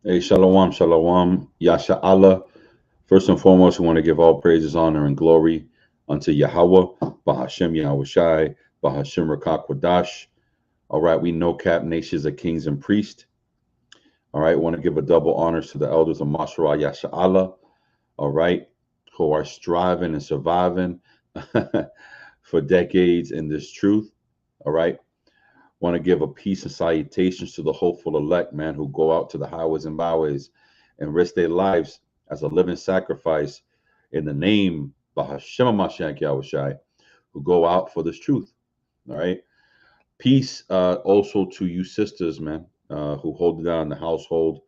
Hey, shalom, shalom, Yasha Allah. First and foremost, we want to give all praises, honor, and glory unto Yahweh, Bahashem Yahweh Shai, Bahashem Rakakwadash. All right, we know cap nations of kings and priests. All right, want to give a double honors to the elders of Masharah Yasha Allah. All right, who are striving and surviving for decades in this truth. All right, want to give a peace and salutations to the hopeful elect, man, who go out to the highways and byways and risk their lives as a living sacrifice in the name of Hashem Mashiach Yahushai, who go out for this truth. All right. Peace also to you sisters, man, who hold it down in the household.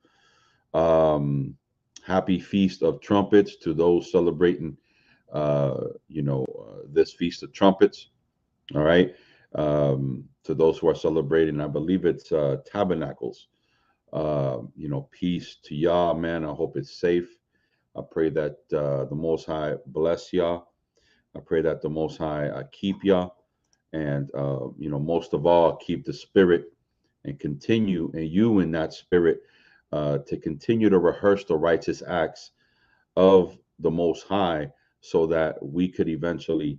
Um, Happy Feast of Trumpets to those celebrating, this Feast of Trumpets. All right. To those who are celebrating, I believe it's Tabernacles. Peace to y'all, man. I hope it's safe. I pray that the Most High bless y'all. I pray that the Most High keep y'all. And, most of all, keep the spirit and continue, and you in that spirit, to continue to rehearse the righteous acts of the Most High so that we could eventually,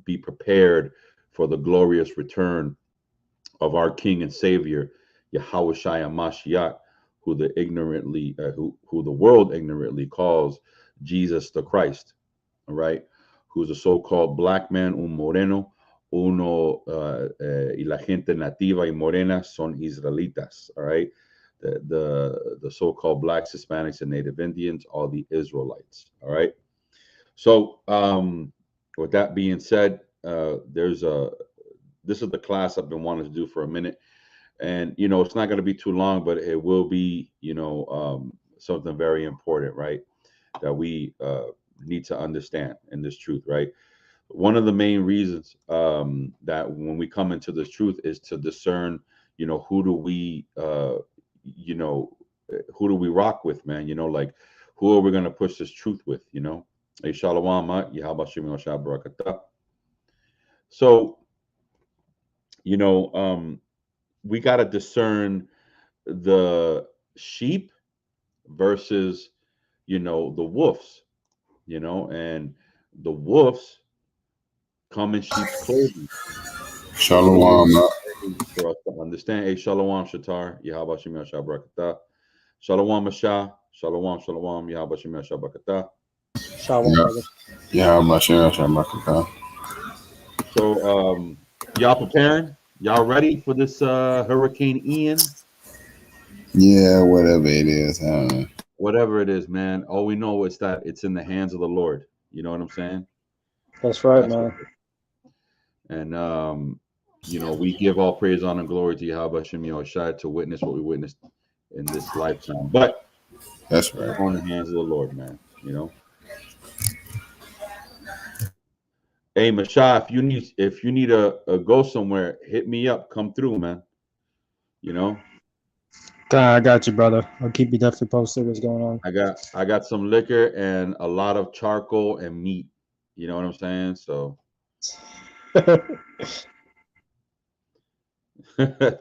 be prepared for the glorious return of our King and Savior, Yahweh Shai Mashiach, who who the world ignorantly calls Jesus the Christ. All right, who's a so-called black man, un moreno, y la gente nativa y morena son israelitas. All right, the so-called blacks, Hispanics, and Native Indians are the Israelites. All right, so with that being said, this is the class I've been wanting to do for a minute, and it's not going to be too long, but it will be something very important, right? That we need to understand in this truth, right? One of the main reasons that when we come into this truth is to discern, who do we, who do we rock with, man? Like who are we going to push this truth with? Hey, shalom, Yahweh Shem Yahweh Barakatah. So, you know, um, we got to discern the sheep versus, the wolves, and the wolves come in sheep's clothing. It's very Shalom. important for us to understand. Hey, shalom, Shatar, Yahweh Shem Yahweh Barakatah. Shalom, Masha, shalom, shalom, Yahweh Shem Yahweh Barakatah. Shalom, Yeah, brother. yeah, I'm not sure. I'm not sure. So, y'all preparing? Y'all ready for this Hurricane Ian? Yeah, whatever it is. I don't know. Whatever it is, man. All we know is that it's in the hands of the Lord. You know what I'm saying? That's right, That's what. man. And we give all praise, honor, and glory to Yahweh Shem Shai to witness what we witnessed in this lifetime. But That's it's right. on the hands of the Lord, man. Hey, Masha, if you need a go somewhere, hit me up. Come through, man. You know, God, I got you, brother. I'll keep you definitely posted what's going on. I got some liquor and a lot of charcoal and meat. You know what I'm saying? So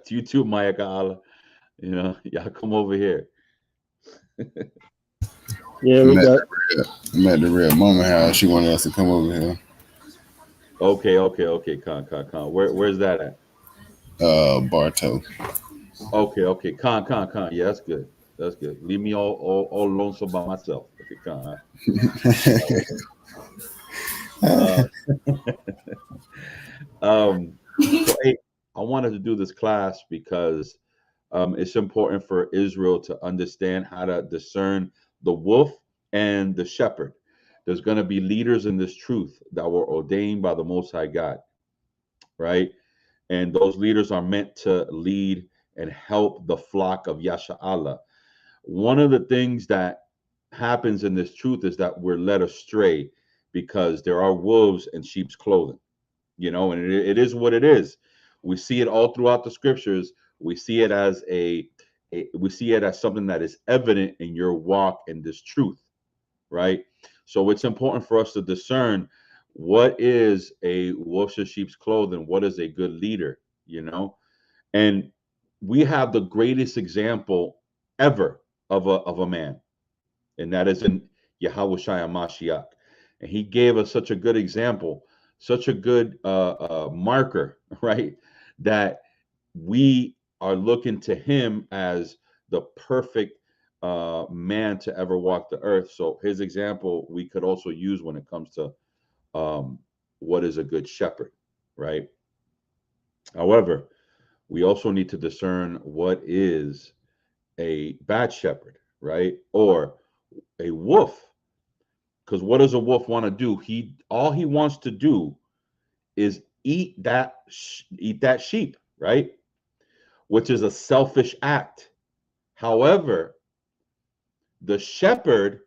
you too, Maya Kaala. Y'all come over here. Yeah, I'm we at got. I'm at the real mama house. She wanted us to come over here. Okay. Con. Where's that at? Bartow. Okay. Con. Yeah, that's good. That's good. Leave me all lonesome by myself. Okay, con. Huh? So hey, I wanted to do this class because it's important for Israel to understand how to discern the wolf and the shepherd. There's going to be leaders in this truth that were ordained by the Most High God, right? And those leaders are meant to lead and help the flock of Yasha Allah. One of the things that happens in this truth is that we're led astray because there are wolves in sheep's clothing, and it is what it is. We see it all throughout the scriptures. We see it as we see it as something that is evident in your walk in this truth, right? So it's important for us to discern what is a wolf in sheep's clothing, what is a good leader, and we have the greatest example ever of a man, and that is in Yahweh Shai Mashiach. And he gave us such a good example, such a good marker, right? That we are looking to him as the perfect man to ever walk the earth. So his example we could also use when it comes to what is a good shepherd, right? However, we also need to discern what is a bad shepherd, right? Or a wolf. Because what does a wolf want to do? All he wants to do is eat that sheep, right? Which is a selfish act. However, the shepherd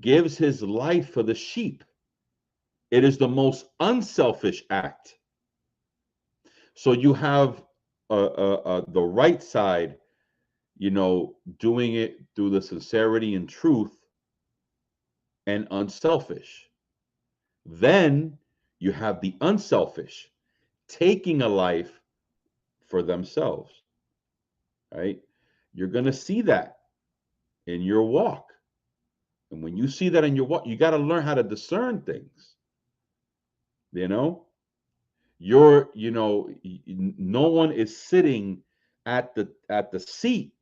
gives his life for the sheep. It is the most unselfish act. So you have the right side, doing it through the sincerity and truth and unselfish. Then you have the unselfish taking a life for themselves, right? You're going to see that in your walk. And when you see that in your walk, you got to learn how to discern things. No one is sitting at the seat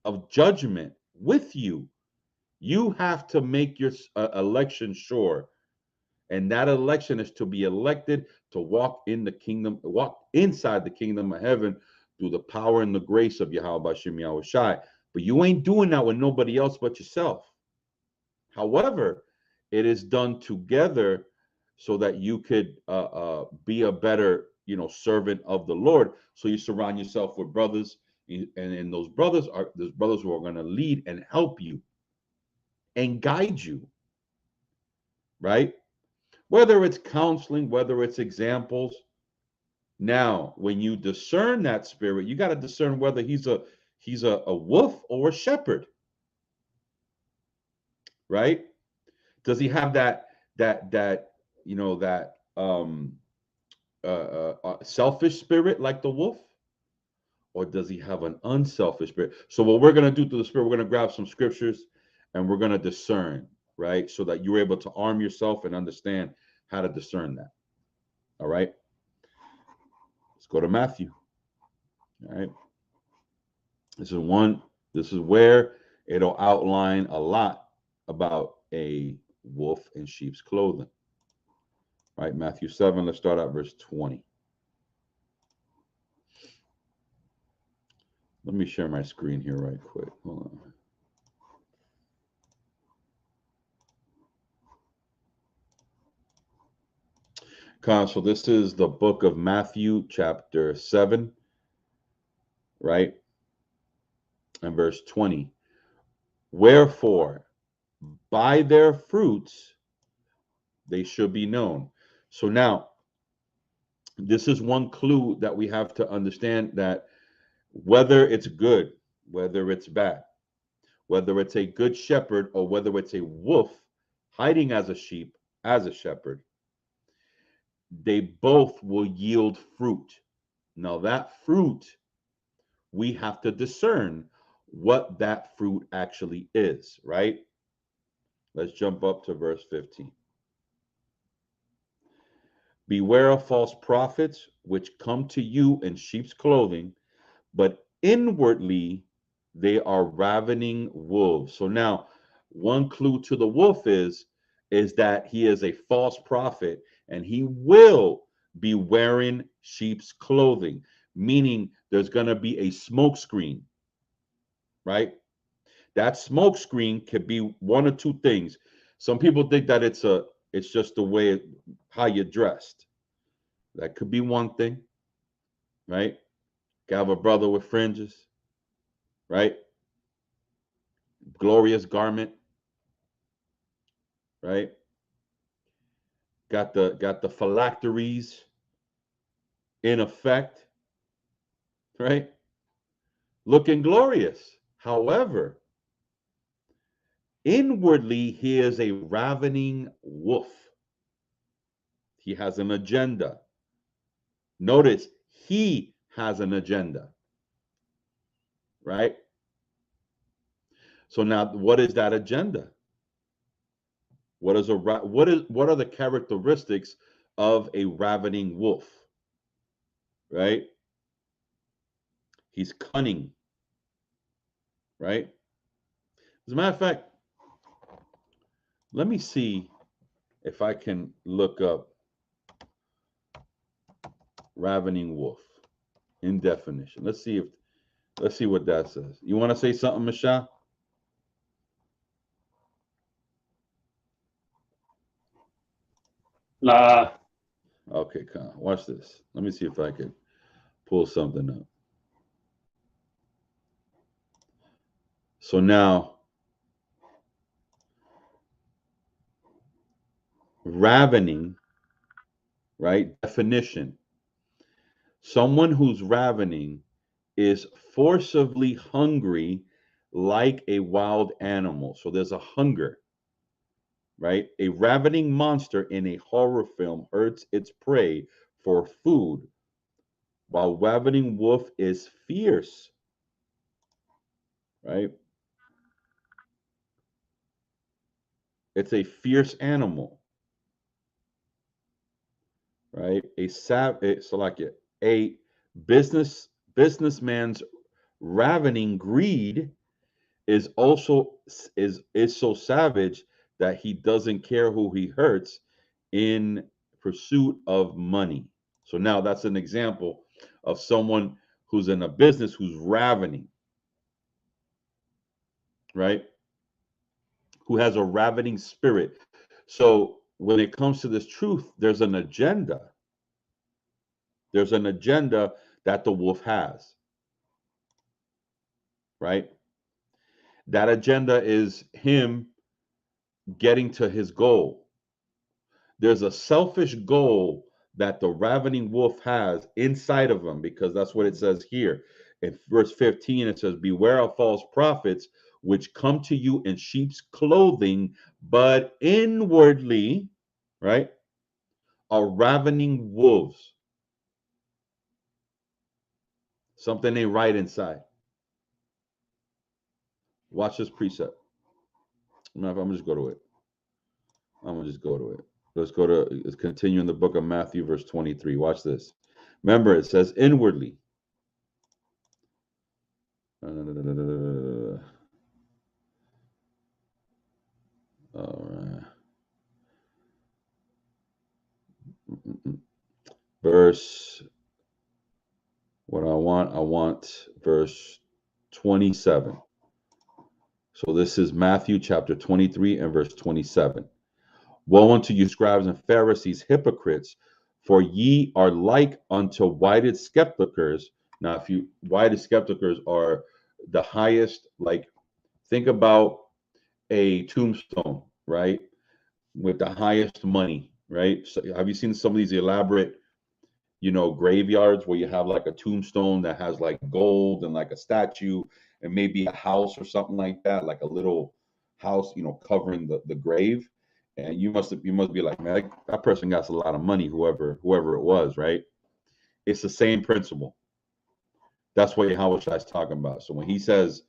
of judgment with you. You have to make your election sure. And that election is to be elected to walk inside the kingdom of heaven through the power and the grace of Yahweh Bashem Yahweh Shai. But you ain't doing that with nobody else but yourself. However, it is done together so that you could be a better, servant of the Lord. So you surround yourself with brothers, and those brothers who are going to lead and help you and guide you, right? Whether it's counseling, whether it's examples. Now, when you discern that spirit, you got to discern whether he's a wolf or a shepherd, right? Does he have that selfish spirit like the wolf, or does he have an unselfish spirit? So what we're going to do through the spirit, we're going to grab some scriptures and we're going to discern, right? So that you're able to arm yourself and understand how to discern that. All right. Let's go to Matthew. All right. This is where it'll outline a lot about a wolf in sheep's clothing. All right, Matthew 7, let's start at verse 20. Let me share my screen here right quick. Hold on. So this is the book of Matthew, chapter 7, right? And verse 20. Wherefore, by their fruits they should be known. So now, this is one clue that we have to understand, that whether it's good, whether it's bad, whether it's a good shepherd or whether it's a wolf hiding as a sheep, as a shepherd, they both will yield fruit. Now, that fruit, we have to discern what that fruit actually is, right? Let's jump up to verse 15. Beware of false prophets, which come to you in sheep's clothing, but inwardly they are ravening wolves. So now, one clue to the wolf is that he is a false prophet, and he will be wearing sheep's clothing, meaning there's going to be a smoke screen, right? That smoke screen could be one or two things. Some people think that it's just the way how you're dressed. That could be one thing, right? You have a brother with fringes, right? Glorious garment, right? Got the phylacteries in effect, right? Looking glorious. However, inwardly he is a ravening wolf. He has an agenda. Notice, he has an agenda. right? So now, what is that agenda? What are the characteristics of a ravening wolf? Right? He's cunning, right? As a matter of fact, let me see if I can look up ravening wolf in definition. Let's see what that says. You want to say something, Michelle? Nah. Okay, Con, watch this. Let me see if I can pull something up. So now, ravening, right? Definition. Someone who's ravening is forcibly hungry like a wild animal. So there's a hunger, right? A ravening monster in a horror film hurts its prey for food, while ravening wolf is fierce, right? It's a fierce animal, right? A businessman's ravening greed is also is so savage that he doesn't care who he hurts in pursuit of money. So now that's an example of someone who's in a business who's ravening, right? Who has a ravening spirit. So when it comes to this truth, there's an agenda. There's an agenda that the wolf has, right? That agenda is him getting to his goal. There's a selfish goal that the ravening wolf has inside of him, because that's what it says here. In verse 15, it says, beware of false prophets which come to you in sheep's clothing, but inwardly, right, are ravening wolves. Something ain't right inside. Watch this precept. I'm gonna just go to it. Let's continue in the book of Matthew, verse 23. Watch this. Remember, it says inwardly. All right. Verse, what I want verse 27. So this is Matthew chapter 23 and verse 27. Woe unto you, scribes and Pharisees, hypocrites, for ye are like unto whited sepulchres. Now, if you whited sepulchres are the highest, like think about a tombstone, right? With the highest money, right? So have you seen some of these elaborate, graveyards where you have like a tombstone that has like gold and like a statue and maybe a house or something like that, like a little house, covering the grave. And you must be like, man, that person got a lot of money, whoever it was, right? It's the same principle. That's what Yahweh is talking about. So when he says,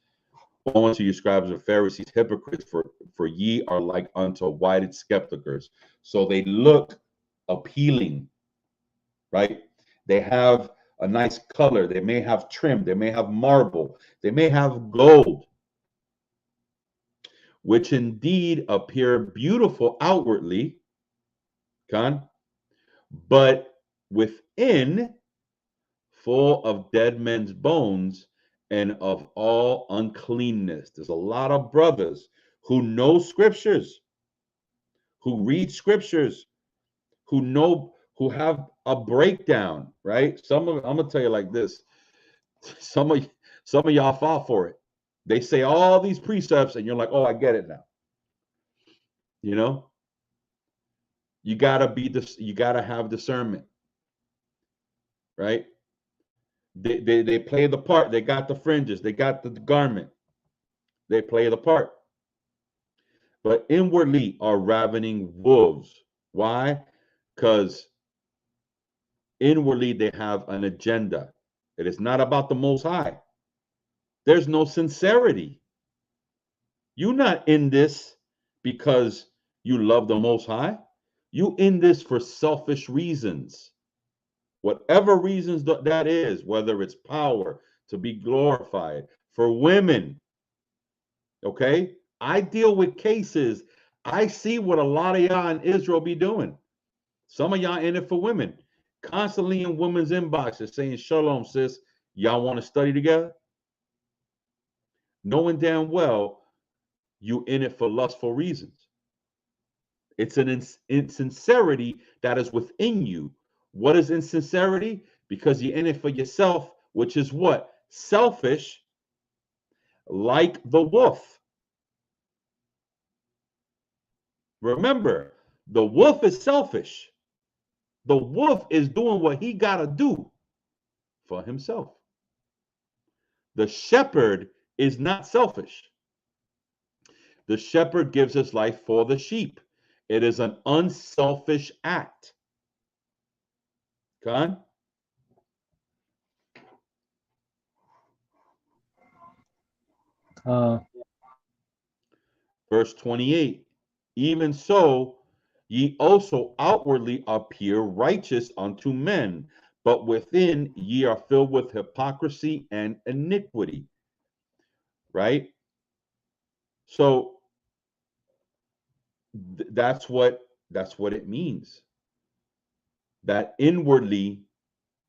woe unto you, scribes and Pharisees, hypocrites, for ye are like unto whited sepulchres. So they look appealing, right? They have a nice color. They may have trim. They may have marble. They may have gold, which indeed appear beautiful outwardly, but within full of dead men's bones and of all uncleanness. There's a lot of brothers who know scriptures, who read scriptures, who have a breakdown, right? I'm gonna tell you like this. Some of y'all fall for it. They say all these precepts, and you're like, "Oh, I get it now." You gotta have discernment, right? They play the part. They got the fringes. They got the garment. They play the part, but inwardly are ravening wolves. Why? Because inwardly they have an agenda. It is not about the Most High. There's no sincerity. You're not in this because you love the Most High. You in this for selfish reasons. Whatever reasons that is, whether it's power, to be glorified, for women, okay? I deal with cases. I see what a lot of y'all in Israel be doing. Some of y'all in it for women, constantly in women's inboxes saying, "Shalom, sis, y'all want to study together?" Knowing damn well you in it for lustful reasons. It's an insincerity that is within you. What is insincerity? Because you're in it for yourself, which is what? Selfish, like the wolf. Remember, the wolf is selfish. The wolf is doing what he got to do for himself. The shepherd is not selfish. The shepherd gives his life for the sheep. It is an unselfish act. Con? Verse 28, even so, ye also outwardly appear righteous unto men, but within ye are filled with hypocrisy and iniquity. Right? So that's what it means. That inwardly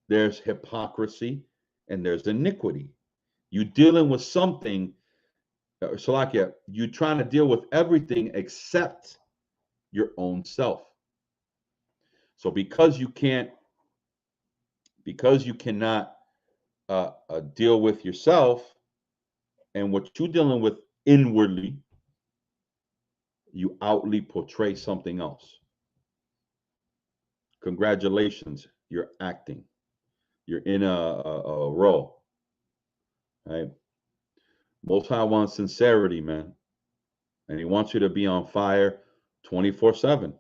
there's hypocrisy and there's iniquity. You're dealing with something, Salakia, you're trying to deal with everything except your own self. So because you cannot deal with yourself and what you're dealing with inwardly, you outwardly portray something else. Congratulations, you're acting. You're in a role, right? Most High wants sincerity, man. And he wants you to be on fire 24/7,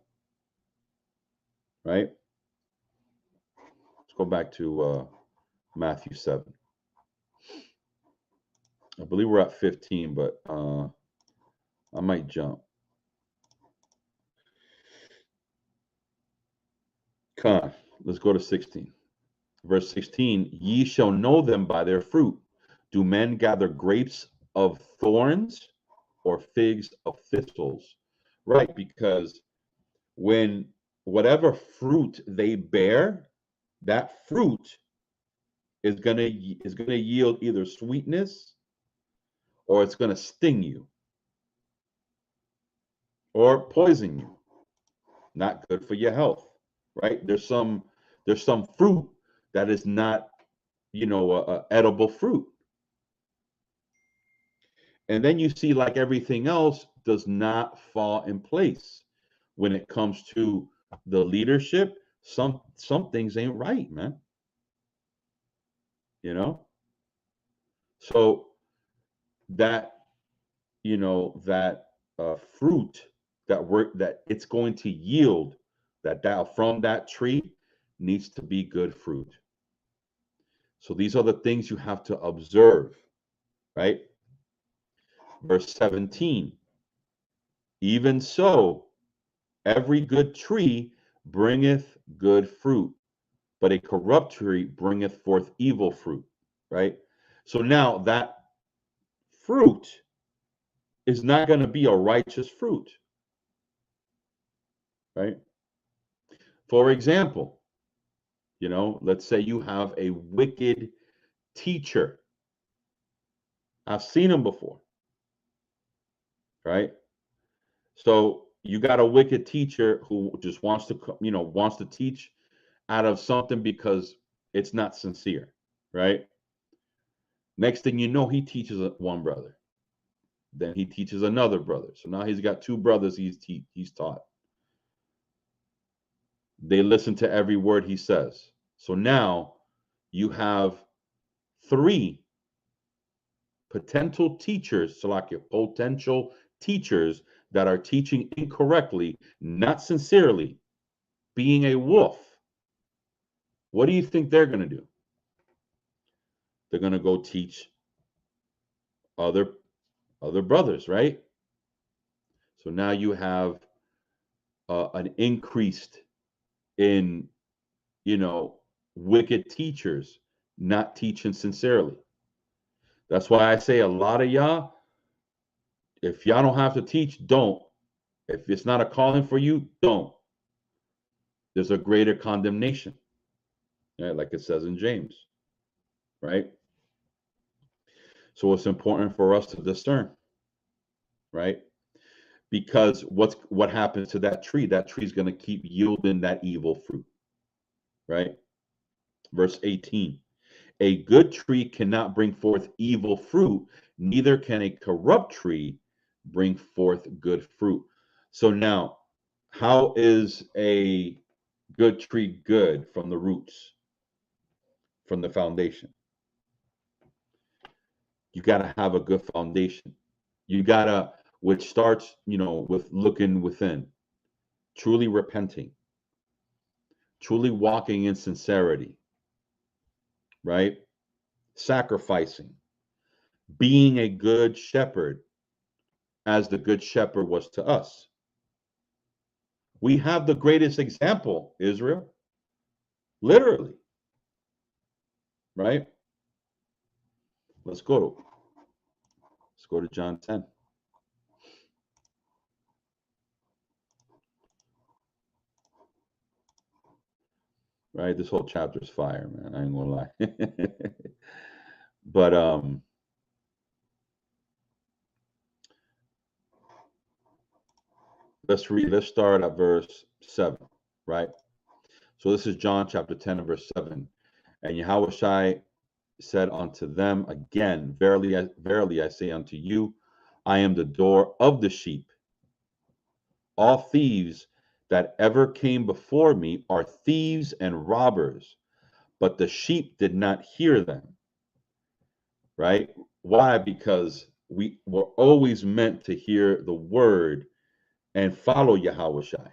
right? Let's go back to Matthew 7. I believe we're at 15, but I might jump. Come, let's go to 16. Verse 16, ye shall know them by their fruit. Do men gather grapes of thorns or figs of thistles? Right, because when whatever fruit they bear, that fruit is gonna yield either sweetness or it's gonna sting you or poison you. Not good for your health, right? There's some fruit that is not, edible fruit. And then you see, like everything else, does not fall in place when it comes to the leadership. Some things ain't right, man. You know, so that fruit that it's going to yield that from that tree needs to be good fruit. So these are the things you have to observe, right? Verse 17, even so, every good tree bringeth good fruit, but a corrupt tree bringeth forth evil fruit, right? So now that fruit is not going to be a righteous fruit, right? For example, let's say you have a wicked teacher. I've seen them before, right? So you got a wicked teacher who just wants to teach out of something because it's not sincere, right? Next thing you know, he teaches one brother. Then he teaches another brother. So now he's got two brothers he's taught. They listen to every word he says. So now you have three potential teachers, Salakia, potential teachers that are teaching incorrectly, not sincerely, being a wolf. What do you think they're going to do? They're going to go teach other brothers, right? So now you have an increased in, you know, wicked teachers not teaching sincerely. That's why I say a lot of y'all, if y'all don't have to teach, don't. If it's not a calling for you, don't. There's a greater condemnation, right? Like it says in James, right? So it's important for us to discern, right? Because what happens to that tree? That tree is going to keep yielding that evil fruit, right? Verse 18. A good tree cannot bring forth evil fruit, neither can a corrupt tree bring forth good fruit. So now, how is a good tree good? From the roots, from the foundation. You got to have a good foundation. You got to, which starts, with looking within, truly repenting, truly walking in sincerity, right? Sacrificing, being a good shepherd as the good shepherd was to us. We have the greatest example, Israel, literally, right? Let's go to John 10. Right? This whole chapter is fire, man. I ain't gonna lie. But let's start at verse 7, right? So this is John chapter 10 and verse 7. And Yahushua said unto them again, verily, verily I say unto you, I am the door of the sheep. All thieves that ever came before me are thieves and robbers, but the sheep did not hear them. Right? Why? Because we were always meant to hear the word and follow Yahushua.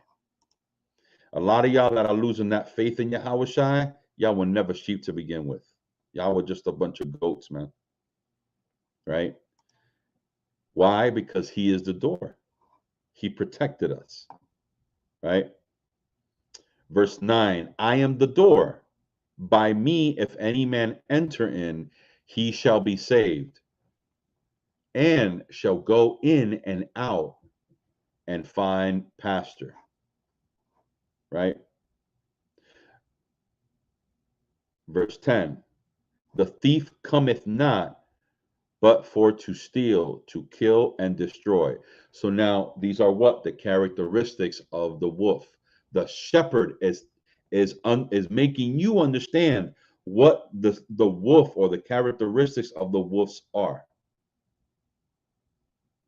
A lot of y'all that are losing that faith in Yahushua, y'all were never sheep to begin with. Y'all were just a bunch of goats, man. Right? Why? Because he is the door. He protected us. Right? Verse 9, I am the door. By me, if any man enter in, he shall be saved, and shall go in and out and find pasture. Right? Verse 10, the thief cometh not, but for to steal, to kill, and destroy. So now these are what? The characteristics of the wolf. The shepherd is making you understand what the wolf, or the characteristics of the wolves are.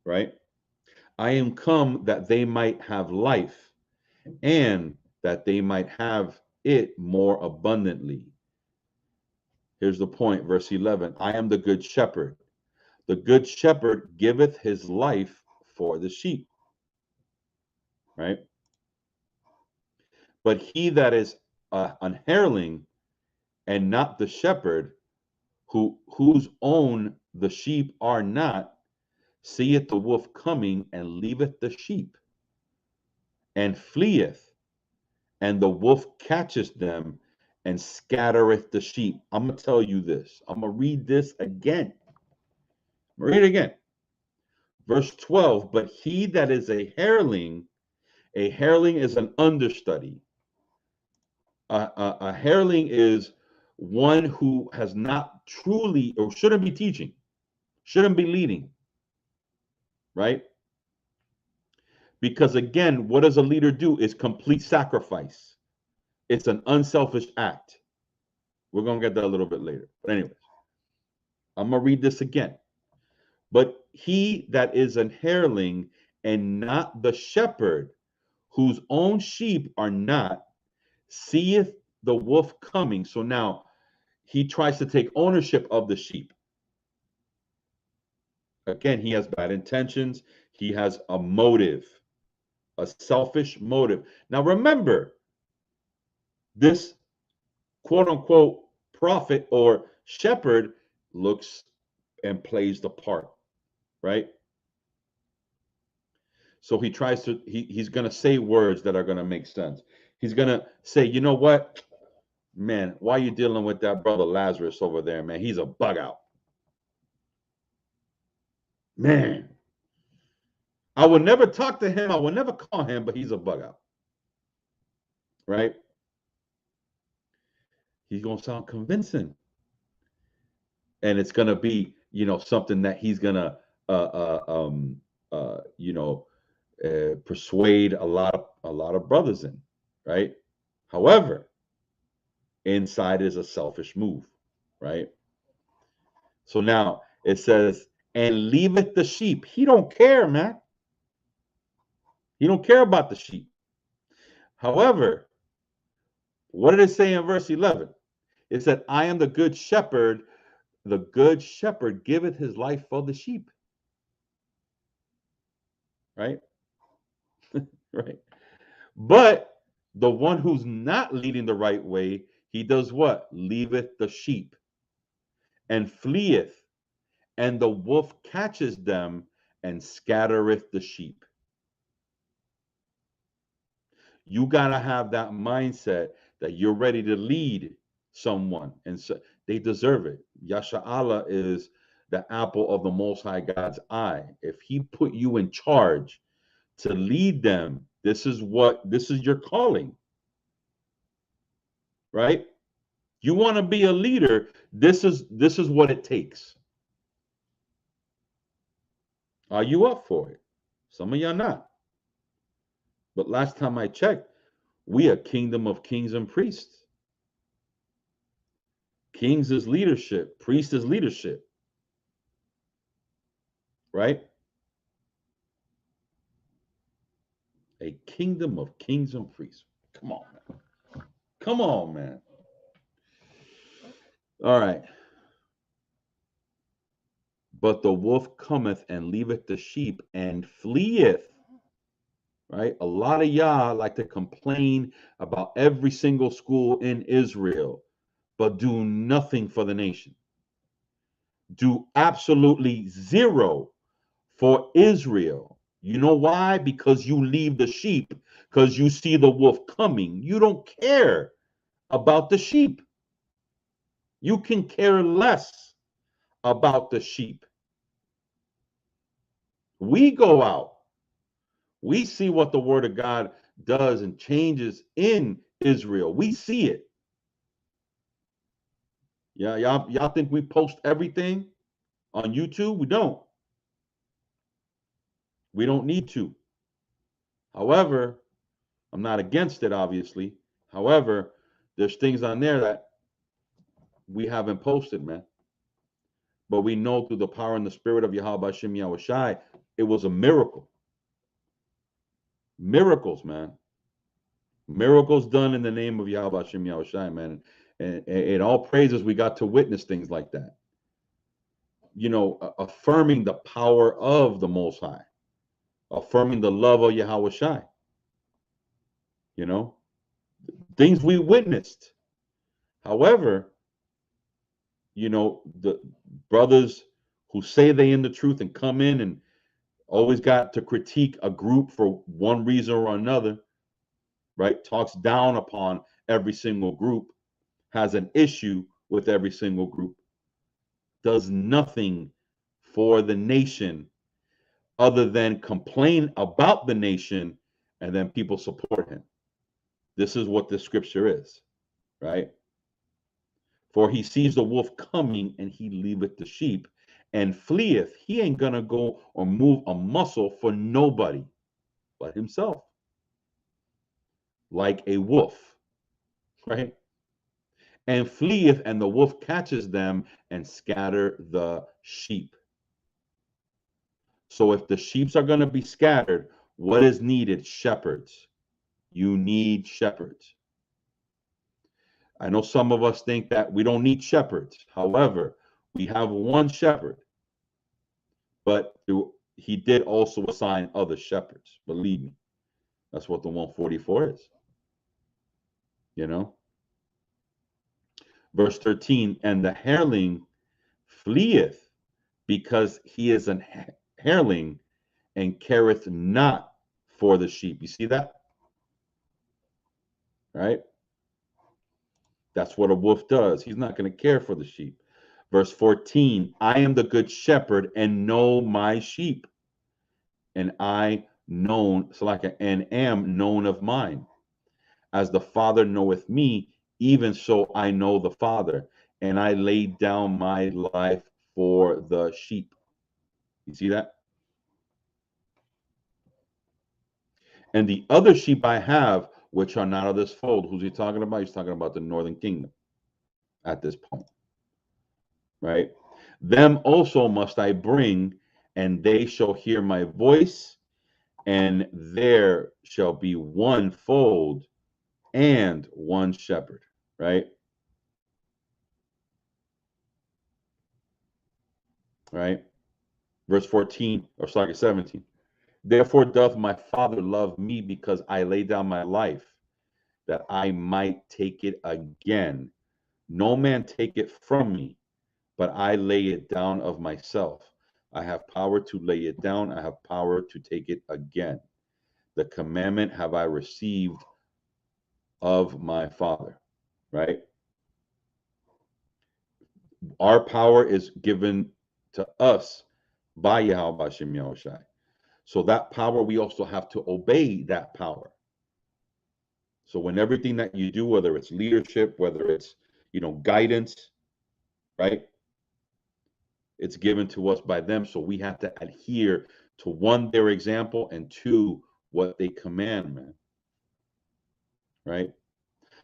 Right? I am come that they might have life, and that they might have it more abundantly. Here's the point, verse 11. I am the good shepherd. The good shepherd giveth his life for the sheep. Right? But he that is an hireling, and not the shepherd, whose own the sheep are not, seeth the wolf coming, and leaveth the sheep, and fleeth, and the wolf catcheth them, and scattereth the sheep. I'm going to tell you this. I'm going to read this again. Read it again. Verse 12, but he that is a hireling is an understudy. A hireling is one who has not truly, or shouldn't be teaching, shouldn't be leading, right? Because again, what does a leader do? Is complete sacrifice. It's an unselfish act. We're going to get that a little bit later. But anyways, I'm going to read this again. But he that is an hireling, and not the shepherd, whose own sheep are not, seeth the wolf coming. So now he tries to take ownership of the sheep. Again, he has bad intentions. He has a motive, a selfish motive. Now remember, this quote unquote prophet or shepherd looks and plays the part. right? So he tries to, he's going to say words that are going to make sense. He's going to say, you know what, man, why are you dealing with that brother Lazarus over there, man? He's a bug out. Man, I would never talk to him. I would never call him, but he's a bug out, right? He's going to sound convincing. And it's going to be, you know, something that he's going to, you know, persuade a lot of brothers in, right? However, inside is a selfish move, right? So now it says, and leaveth the sheep. He don't care, man. He don't care about the sheep. However, what did it say in verse 11? It said, I am the good shepherd. The good shepherd giveth his life for the sheep. Right? Right. But the one who's not leading the right way, he does what? Leaveth the sheep and fleeth, and the wolf catches them and scattereth the sheep. You got to have that mindset that you're ready to lead someone, and so they deserve it. Yasha'Allah is the apple of the Most High God's eye. If he put you in charge to lead them, this is your calling, right? You want to be a leader, this is what it takes. Are you up for it? Some of y'all not. But last time I checked, we a kingdom of kings and priests. Kings is leadership, priest is leadership, right? A kingdom of kings and priests. Come on, man. Come on, man. All right. But the wolf cometh and leaveth the sheep and fleeth. Right? A lot of y'all like to complain about every single school in Israel, but do nothing for the nation. Do absolutely zero for Israel. You know why? Because you leave the sheep, because you see the wolf coming. You don't care about the sheep. You can care less about the sheep. We go out. We see what the word of God does and changes in Israel. We see it. Yeah, y'all think we post everything on YouTube? We don't. We don't need to. However, I'm not against it, obviously. However, there's things on there that we haven't posted, man. But we know through the power and the spirit of Yahweh Shem Yahushai, it was a miracle. Miracles, man. Miracles done in the name of Yahweh Shem Yahushai, man. And all praises we got to witness things like that. You know, affirming the power of the Most High. Affirming the love of Yahweh Shai. You know, things we witnessed. However, you know, the brothers who say they in the truth and come in and always got to critique a group for one reason or another, right? Talks down upon every single group, has an issue with every single group, does nothing for the nation other than complain about the nation, and then people support him. This is what the scripture is, right? For he sees the wolf coming and he leaveth the sheep and fleeth. He ain't gonna go or move a muscle for nobody but himself. Like a wolf, right? And fleeth, and the wolf catches them and scatter the sheep. So if the sheep are gonna be scattered, what is needed? Shepherds. You need shepherds. I know some of us think that we don't need shepherds. However, we have one shepherd, but he did also assign other shepherds. Believe me, that's what the 144 is. You know? Verse 13, and the hireling fleeth because he is an hireling and careth not for the sheep. You see that? Right? That's what a wolf does. He's not going to care for the sheep. Verse 14, I am the good shepherd and know my sheep, and I known, and am known of mine. As the Father knoweth me, even so I know the Father, and I lay down my life for the sheep. You see that? And the other sheep I have, which are not of this fold. Who's he talking about? He's talking about the northern kingdom at this point. Right? Them also must I bring, and they shall hear my voice, and there shall be one fold and one shepherd. Right? Right? Verse 14, or 17. Therefore doth my Father love me, because I lay down my life, that I might take it again. No man take it from me, but I lay it down of myself. I have power to lay it down. I have power to take it again. The commandment have I received of my Father. Right? Our power is given to us by Yahweh Hashem Yahushai. So that power, we also have to obey that power. So when everything that you do, whether it's leadership, whether it's, guidance, right? It's given to us by them. So we have to adhere to, one, their example, and two, what they command, man. Right?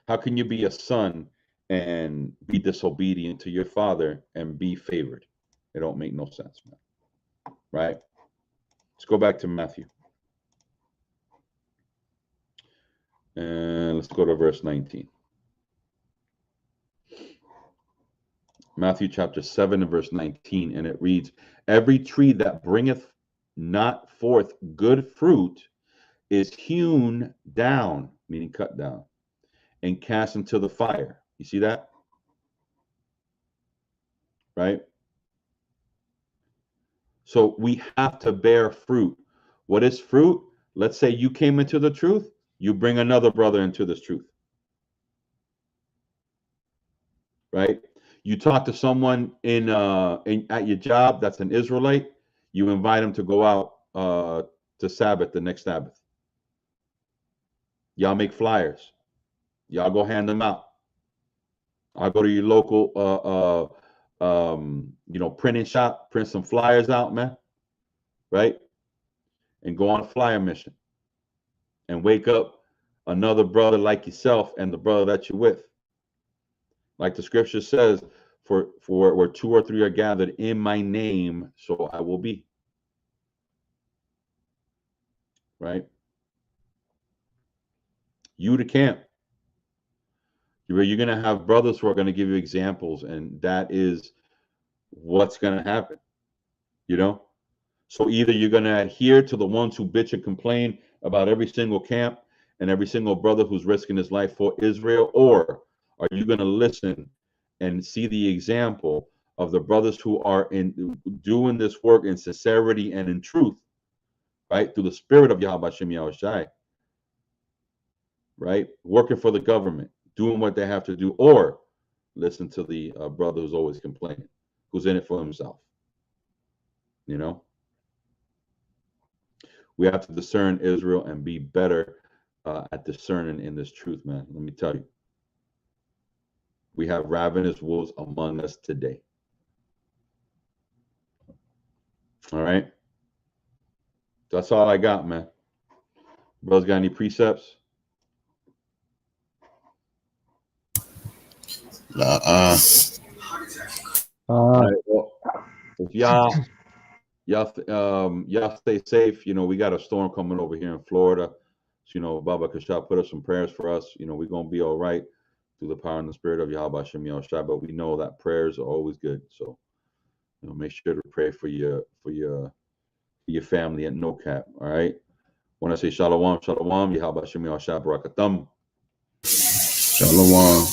How can you be a son and be disobedient to your father and be favored? It don't make no sense, man. Right? Let's go back to Matthew. And let's go to verse 19. Matthew chapter 7 and verse 19, and it reads, every tree that bringeth not forth good fruit is hewn down, meaning cut down, and cast into the fire. You see that? Right? So we have to bear fruit. What is fruit? Let's say you came into the truth, you bring another brother into this truth. Right? You talk to someone at your job that's an Israelite, you invite them to go out to Sabbath, the next Sabbath. Y'all make flyers. Y'all go hand them out. I'll go to your local printing shop, print some flyers out, man. Right? And go on a flyer mission. And wake up another brother like yourself and the brother that you're with. Like the scripture says, for where two or three are gathered in my name, so I will be. Right? You the camp. You're going to have brothers who are going to give you examples, and that is what's going to happen. So either you're going to adhere to the ones who bitch and complain about every single camp and every single brother who's risking his life for Israel, or are you going to listen and see the example of the brothers who are doing this work in sincerity and in truth, right? Through the spirit of Yahweh Hashem Yahushai, right? Working for the government, doing what they have to do, or listen to the brother who's always complaining, who's in it for himself. We have to discern Israel and be better at discerning in this truth, man. Let me tell you. We have ravenous wolves among us today. All right? That's all I got, man. Brothers got any precepts? All right, well, if y'all stay safe. We got a storm coming over here in Florida. So, Baba Kasha put up some prayers for us. We're gonna be all right through the power and the spirit of Yahweh Hashem Yahushua. But we know that prayers are always good. So, make sure to pray for your family at No Cap. All right. When I say shalom, shalom, Yahweh Hashem Yahushua barakatam. Shalom.